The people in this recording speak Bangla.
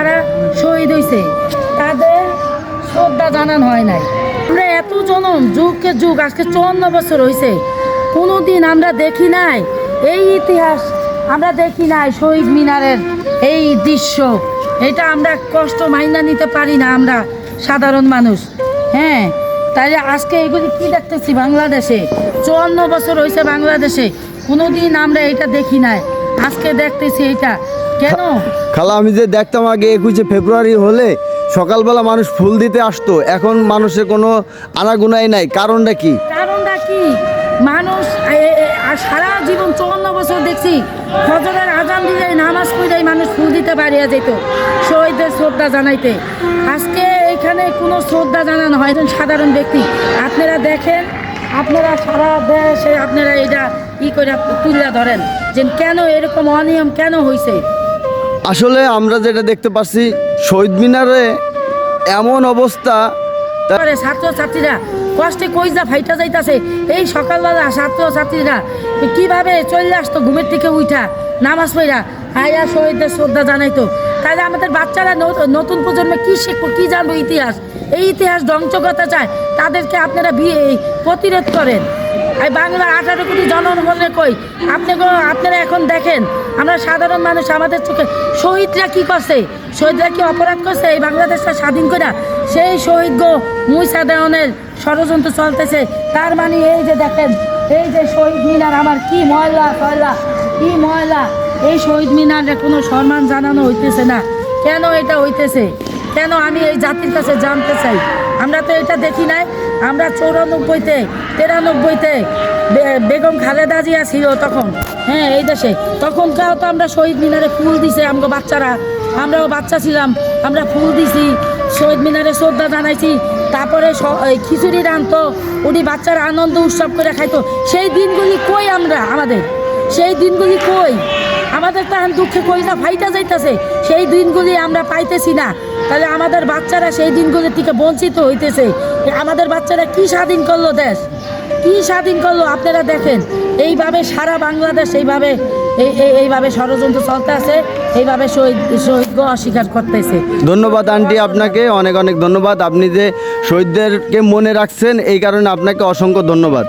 যারা শহীদ হয়েছে তাদের শ্রদ্ধা জানানো হয় নাই। আমরা এত জনম যুগকে যুগ আজকে 54 বছর হয়েছে, কোনোদিন আমরা দেখি নাই এই ইতিহাস, আমরা দেখি নাই শহীদ মিনারের এই দৃশ্য। এটা আমরা কষ্ট মাইনা নিতে পারি না আমরা সাধারণ মানুষ। হ্যাঁ, তাইলে আজকে এগুলি কি দেখতেছি বাংলাদেশে, 54 বছর হয়েছে বাংলাদেশে, কোনোদিন আমরা এটা দেখি নাই, আজকে দেখতেছি এটা কেন? খালা, আমি যে দেখতাম আগে 21শে ফেব্রুয়ারি হলে সকালবেলা মানুষ ফুল দিতে আসতো, এখন মানুষের কোনো আনাগুনাই নাই, কারণটা কি? কারণটা কি? মানুষ সারা জীবন 54 বছর দেখছি ফজরের আজান দিলে নামাজ পড়ে মানুষ ফুল দিতে পারিয়া যেত শহীদদের শ্রদ্ধা জানাইতে। আজকে এখানে কোনো শ্রদ্ধা জানানো হয় একজন সাধারণ ব্যক্তি। আপনারা দেখেন, আপনারা সারা দেশে আপনারা এটা করে তুলে ধরেন যে কেন এরকম অনিয়ম কেন হয়েছে। আসলে আমরা যেটা দেখতে পাচ্ছি শহীদ মিনারে এমন অবস্থা, ছাত্রছাত্রীরা কষ্টে কইজা ফাইটা যাইতাছে, এই সকালবেলা ছাত্রছাত্রীরা কিভাবে চলে আসতো ঘুমের থেকে উঠা নামাজ পড়া আয়া শহীদদের শ্রদ্ধা জানাইতো। তাহলে আমাদের বাচ্চারা নতুন প্রজন্মে কি শিখবো, কি জানবো ইতিহাস? এই ইতিহাস ধ্বংস করতে চায়, তাদেরকে আপনারা প্রতিরোধ করেন। এই বাংলার 18 কোটি জনগণের কই আপনারা এখন দেখেন, আমরা সাধারণ মানুষ আমাদের চোখে শহীদরা কি করছে, শহীদরা কি অপরাধ করছে এই বাংলাদেশটা স্বাধীন করে? সেই শহীদ গো মুইসা দেওয়ানের ষড়যন্ত্র চলতেছে। তার মানে এই যে দেখেন, এই যে শহীদ মিনার আমার কি ময়লা ফয়লা, কি ময়লা, এই শহীদ মিনারে কোনো সম্মান জানানো হইতেছে না। কেন এটা হইতেছে? কেন? আমি এই জাতির কাছে জানতে চাই। আমরা তো এটা দেখি নাই। আমরা 94-তে 93-তে বেগম খালেদা জিয়া ছিল তখন, হ্যাঁ এই দেশে, তখনকার তো আমরা শহীদ মিনারে ফুল দিছে আমগো বাচ্চারা, আমরাও বাচ্চা ছিলাম, আমরা ফুল দিছি, শহীদ মিনারে শ্রদ্ধা জানাইছি। তারপরে খিচুড়ি রাঁধতো, উনি বাচ্চারা আনন্দ উৎসব করে খাইতো। সেই দিনগুলি কই আমরা? আমাদের সেই দিনগুলি কই? আমাদের তো এখন দুঃখে কইটা ফাইটা যাইতেছে, সেই দিনগুলি আমরা পাইতেছি না। তাহলে আমাদের বাচ্চারা সেই দিনগুলির থেকে বঞ্চিত হইতেছে। আমাদের বাচ্চারা কি স্বাধীন করলো দেশ, কি স্বাধীন করলো? আপনারা দেখেন এইভাবে সারা বাংলাদেশ এইভাবে ষড়যন্ত্র চলতে আছে, এইভাবে শহীদকে অস্বীকার করতেছে। ধন্যবাদ আন্টি, আপনাকে অনেক অনেক ধন্যবাদ। আপনি যে শহীদদেরকে মনে রাখছেন এই কারণে আপনাকে অসংখ্য ধন্যবাদ।